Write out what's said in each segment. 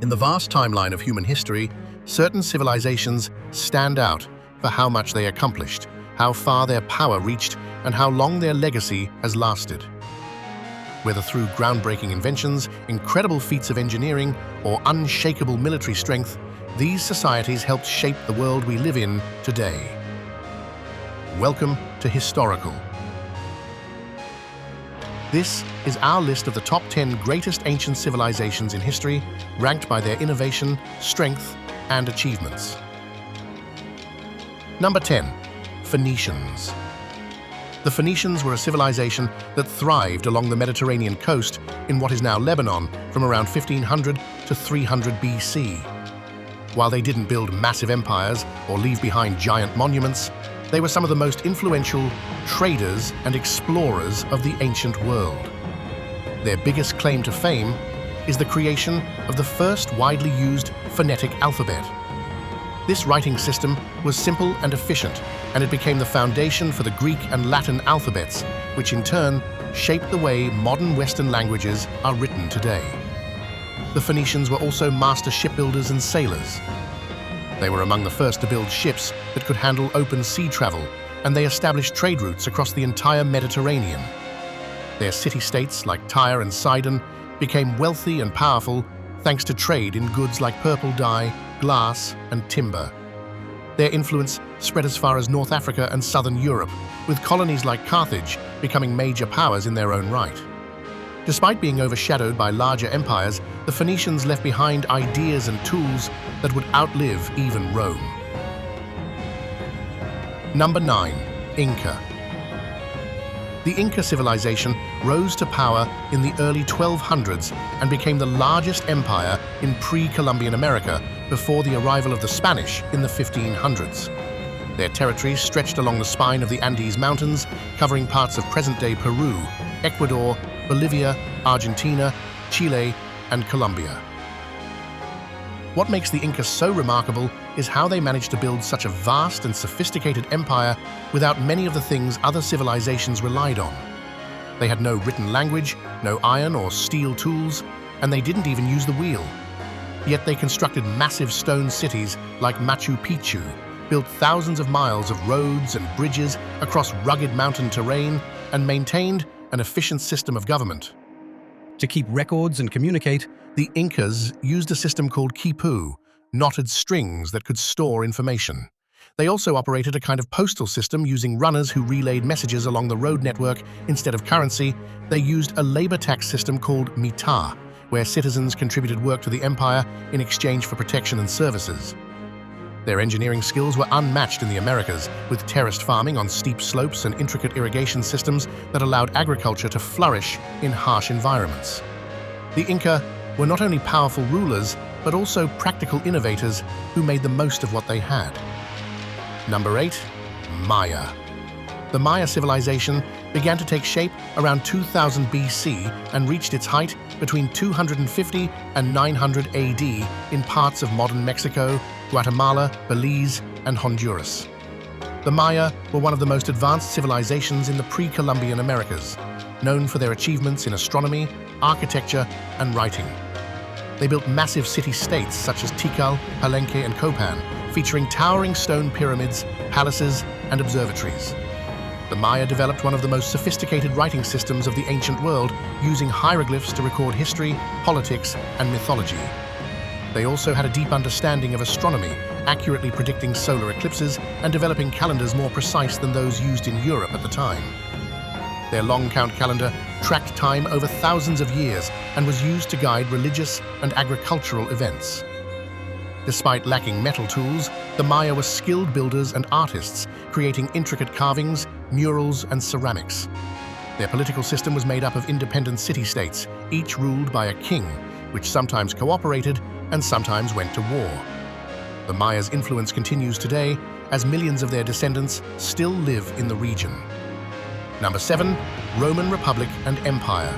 In the vast timeline of human history, certain civilizations stand out for how much they accomplished, how far their power reached, and how long their legacy has lasted. Whether through groundbreaking inventions, incredible feats of engineering, or unshakable military strength, these societies helped shape the world we live in today. Welcome to Historacle. This is our list of the top 10 greatest ancient civilizations in history, ranked by their innovation, strength, and achievements. Number 10. Phoenicians. The Phoenicians were a civilization that thrived along the Mediterranean coast in what is now Lebanon from around 1500 to 300 BC. While they didn't build massive empires or leave behind giant monuments, they were some of the most influential traders and explorers of the ancient world. Their biggest claim to fame is the creation of the first widely used phonetic alphabet. This writing system was simple and efficient, and it became the foundation for the Greek and Latin alphabets, which in turn shaped the way modern Western languages are written today. The Phoenicians were also master shipbuilders and sailors. They were among the first to build ships that could handle open sea travel, and they established trade routes across the entire Mediterranean. Their city-states, like Tyre and Sidon, became wealthy and powerful thanks to trade in goods like purple dye, glass, and timber. Their influence spread as far as North Africa and southern Europe, with colonies like Carthage becoming major powers in their own right. Despite being overshadowed by larger empires, the Phoenicians left behind ideas and tools that would outlive even Rome. Number 9. Inca. The Inca civilization rose to power in the early 1200s and became the largest empire in pre-Columbian America before the arrival of the Spanish in the 1500s. Their territories stretched along the spine of the Andes Mountains, covering parts of present-day Peru, Ecuador, Bolivia, Argentina, Chile, and Colombia. What makes the Incas so remarkable is how they managed to build such a vast and sophisticated empire without many of the things other civilizations relied on. They had no written language, no iron or steel tools, and they didn't even use the wheel. Yet they constructed massive stone cities like Machu Picchu, built thousands of miles of roads and bridges across rugged mountain terrain, and maintained an efficient system of government. To keep records and communicate, The Incas used a system called quipu, knotted strings that could store information. They also operated a kind of postal system using runners who relayed messages along the road network. Instead of currency, they used a labor tax system called mita, where citizens contributed work to the empire in exchange for protection and services. Their engineering skills were unmatched in the Americas, with terraced farming on steep slopes and intricate irrigation systems that allowed agriculture to flourish in harsh environments. The Inca were not only powerful rulers, but also practical innovators who made the most of what they had. Number 8. Maya. The Maya civilization began to take shape around 2000 BC and reached its height between 250 and 900 AD in parts of modern Mexico, Guatemala, Belize, and Honduras. The Maya were one of the most advanced civilizations in the pre-Columbian Americas, known for their achievements in astronomy, architecture, and writing. They built massive city-states such as Tikal, Palenque, and Copan, featuring towering stone pyramids, palaces, and observatories. The Maya developed one of the most sophisticated writing systems of the ancient world, using hieroglyphs to record history, politics, and mythology. They also had a deep understanding of astronomy, accurately predicting solar eclipses and developing calendars more precise than those used in Europe at the time. Their long count calendar tracked time over thousands of years and was used to guide religious and agricultural events. Despite lacking metal tools, the Maya were skilled builders and artists, creating intricate carvings, murals, and ceramics. Their political system was made up of independent city-states, each ruled by a king, which sometimes cooperated and sometimes went to war. The Maya's influence continues today, as millions of their descendants still live in the region. Number 7. Roman Republic and Empire.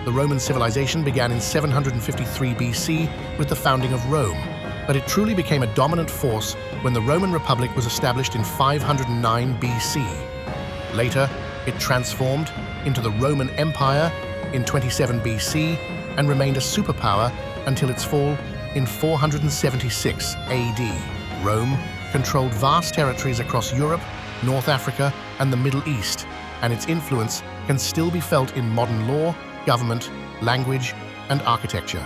The Roman civilization began in 753 BC with the founding of Rome, but it truly became a dominant force when the Roman Republic was established in 509 BC. Later, it transformed into the Roman Empire in 27 BC and remained a superpower until its fall in 476 AD. Rome controlled vast territories across Europe, North Africa, and the Middle East, and its influence can still be felt in modern law, government, language, and architecture.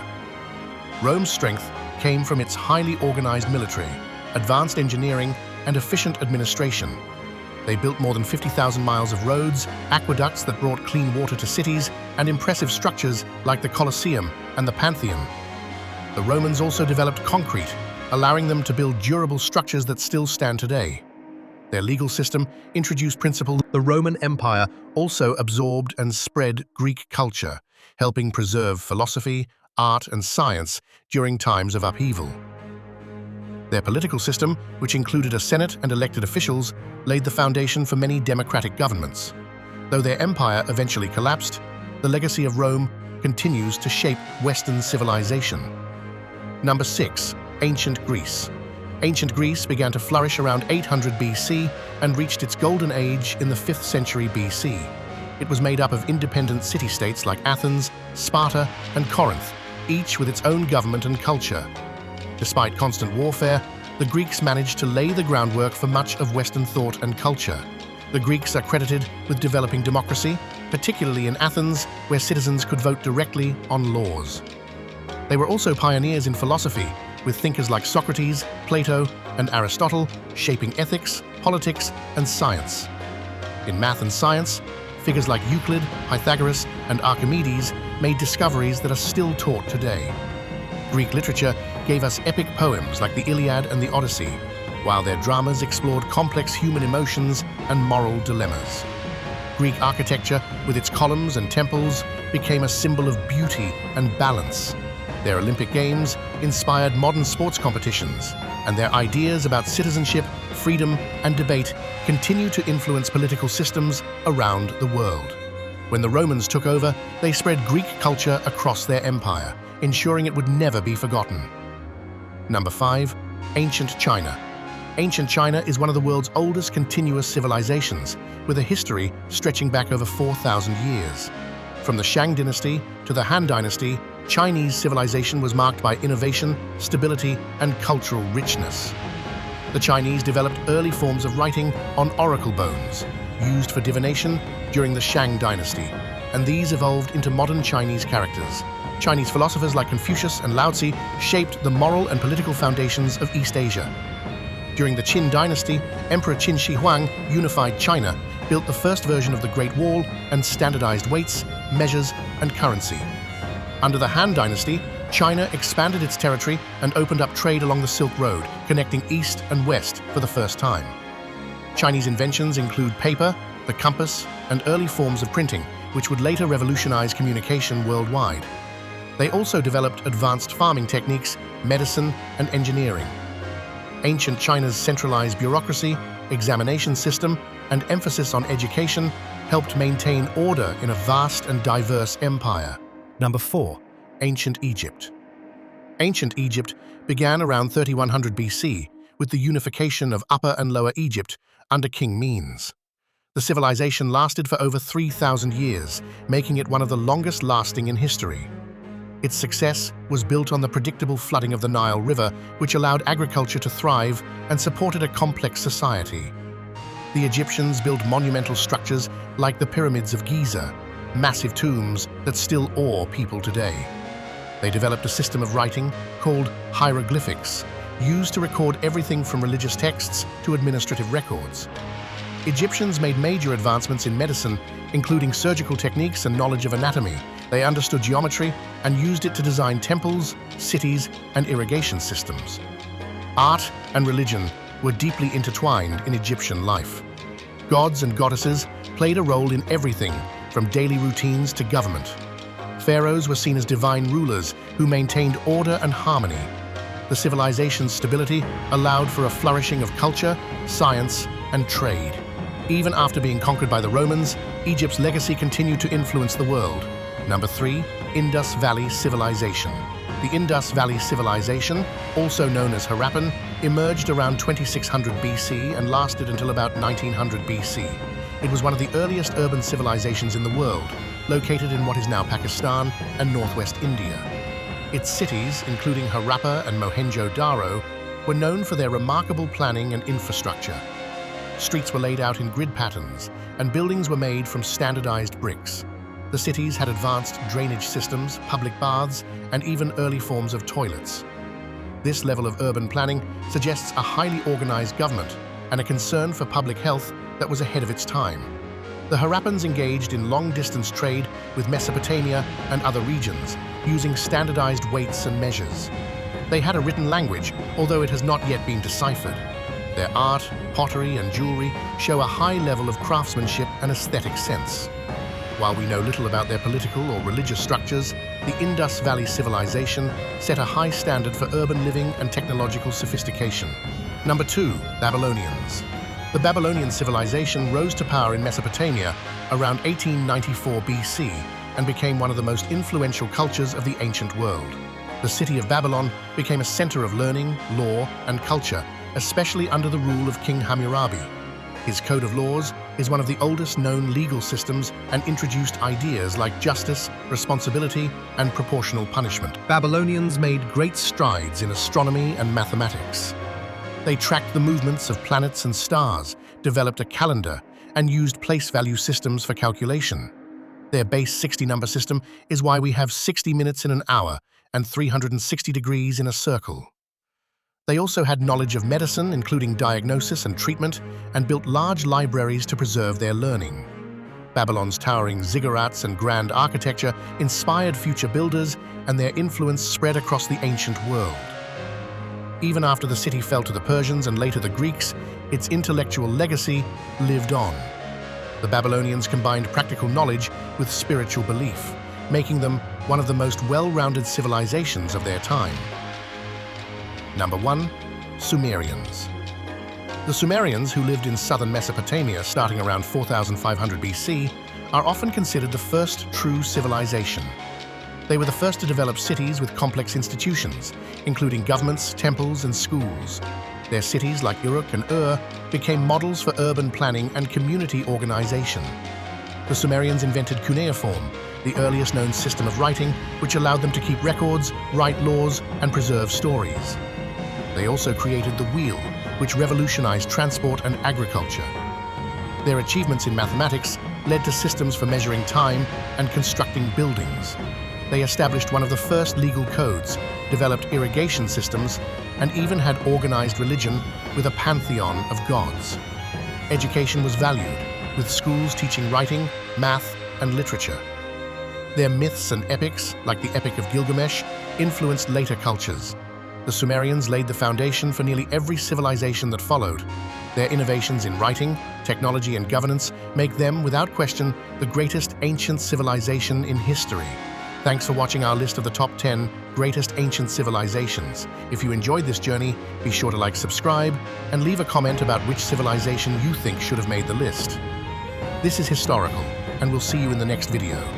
Rome's strength came from its highly organized military, advanced engineering, and efficient administration. They built more than 50,000 miles of roads, aqueducts that brought clean water to cities, and impressive structures like the Colosseum and the Pantheon. The Romans also developed concrete, allowing them to build durable structures that still stand today. Their legal system introduced principles. The Roman Empire also absorbed and spread Greek culture, helping preserve philosophy, art, and science during times of upheaval. Their political system, which included a senate and elected officials, laid the foundation for many democratic governments. Though their empire eventually collapsed, the legacy of Rome continues to shape Western civilization. Number 6. Ancient Greece. Ancient Greece began to flourish around 800 BC and reached its golden age in the 5th century BC. It was made up of independent city-states like Athens, Sparta, and Corinth, each with its own government and culture. Despite constant warfare, the Greeks managed to lay the groundwork for much of Western thought and culture. The Greeks are credited with developing democracy, particularly in Athens, where citizens could vote directly on laws. They were also pioneers in philosophy, with thinkers like Socrates, Plato, and Aristotle shaping ethics, politics, and science. In math and science, figures like Euclid, Pythagoras, and Archimedes made discoveries that are still taught today. Greek literature gave us epic poems like the Iliad and the Odyssey, while their dramas explored complex human emotions and moral dilemmas. Greek architecture, with its columns and temples, became a symbol of beauty and balance. Their Olympic Games inspired modern sports competitions, and their ideas about citizenship, freedom, and debate continue to influence political systems around the world. When the Romans took over, they spread Greek culture across their empire, ensuring it would never be forgotten. Number 5. Ancient China. Ancient China is one of the world's oldest continuous civilizations, with a history stretching back over 4,000 years. From the Shang dynasty to the Han dynasty, Chinese civilization was marked by innovation, stability, and cultural richness. The Chinese developed early forms of writing on oracle bones, used for divination during the Shang dynasty, and these evolved into modern Chinese characters. Chinese philosophers like Confucius and Lao Tzu shaped the moral and political foundations of East Asia. During the Qin dynasty, Emperor Qin Shi Huang unified China, built the first version of the Great Wall, and standardized weights, measures, and currency. Under the Han dynasty, China expanded its territory and opened up trade along the Silk Road, connecting East and West for the first time. Chinese inventions include paper, the compass, and early forms of printing, which would later revolutionize communication worldwide. They also developed advanced farming techniques, medicine, and engineering. Ancient China's centralized bureaucracy, examination system, and emphasis on education helped maintain order in a vast and diverse empire. Number 4. Ancient Egypt. Ancient Egypt began around 3100 BC with the unification of Upper and Lower Egypt under King Menes. The civilization lasted for over 3,000 years, making it one of the longest lasting in history. Its success was built on the predictable flooding of the Nile River, which allowed agriculture to thrive and supported a complex society. The Egyptians built monumental structures like the pyramids of Giza, massive tombs that still awe people today. They developed a system of writing called hieroglyphics, used to record everything from religious texts to administrative records. Egyptians made major advancements in medicine, including surgical techniques and knowledge of anatomy. They understood geometry and used it to design temples, cities, and irrigation systems. Art and religion were deeply intertwined in Egyptian life. Gods and goddesses played a role in everything, from daily routines to government. Pharaohs were seen as divine rulers who maintained order and harmony. The civilization's stability allowed for a flourishing of culture, science, and trade. Even after being conquered by the Romans, Egypt's legacy continued to influence the world. Number 3. Indus Valley Civilization. The Indus Valley Civilization, also known as Harappan, emerged around 2600 BC and lasted until about 1900 BC. It was one of the earliest urban civilizations in the world, located in what is now Pakistan and northwest India. Its cities, including Harappa and Mohenjo-Daro, were known for their remarkable planning and infrastructure. Streets were laid out in grid patterns, and buildings were made from standardized bricks. The cities had advanced drainage systems, public baths, and even early forms of toilets. This level of urban planning suggests a highly organized government and a concern for public health that was ahead of its time. The Harappans engaged in long-distance trade with Mesopotamia and other regions, using standardized weights and measures. They had a written language, although it has not yet been deciphered. Their art, pottery, and jewelry show a high level of craftsmanship and aesthetic sense. While we know little about their political or religious structures, the Indus Valley civilization set a high standard for urban living and technological sophistication. Number 2, Babylonians. The Babylonian civilization rose to power in Mesopotamia around 1894 BC and became one of the most influential cultures of the ancient world. The city of Babylon became a center of learning, law, and culture, especially under the rule of King Hammurabi. His code of laws is one of the oldest known legal systems and introduced ideas like justice, responsibility, and proportional punishment. Babylonians made great strides in astronomy and mathematics. They tracked the movements of planets and stars, developed a calendar, and used place value systems for calculation. Their base 60 number system is why we have 60 minutes in an hour and 360 degrees in a circle. They also had knowledge of medicine, including diagnosis and treatment, and built large libraries to preserve their learning. Babylon's towering ziggurats and grand architecture inspired future builders, and their influence spread across the ancient world. Even after the city fell to the Persians and later the Greeks, its intellectual legacy lived on. The Babylonians combined practical knowledge with spiritual belief, making them one of the most well-rounded civilizations of their time. Number 1, Sumerians. The Sumerians, who lived in southern Mesopotamia starting around 4500 BC, are often considered the first true civilization. They were the first to develop cities with complex institutions, including governments, temples, and schools. Their cities, like Uruk and Ur, became models for urban planning and community organization. The Sumerians invented cuneiform, the earliest known system of writing, which allowed them to keep records, write laws, and preserve stories. They also created the wheel, which revolutionized transport and agriculture. Their achievements in mathematics led to systems for measuring time and constructing buildings. They established one of the first legal codes, developed irrigation systems, and even had organized religion with a pantheon of gods. Education was valued, with schools teaching writing, math, and literature. Their myths and epics, like the Epic of Gilgamesh, influenced later cultures. The Sumerians laid the foundation for nearly every civilization that followed. Their innovations in writing, technology, and governance make them, without question, the greatest ancient civilization in history. Thanks for watching our list of the top 10 greatest ancient civilizations. If you enjoyed this journey, be sure to subscribe, and leave a comment about which civilization you think should have made the list. This is Historacle, and we'll see you in the next video.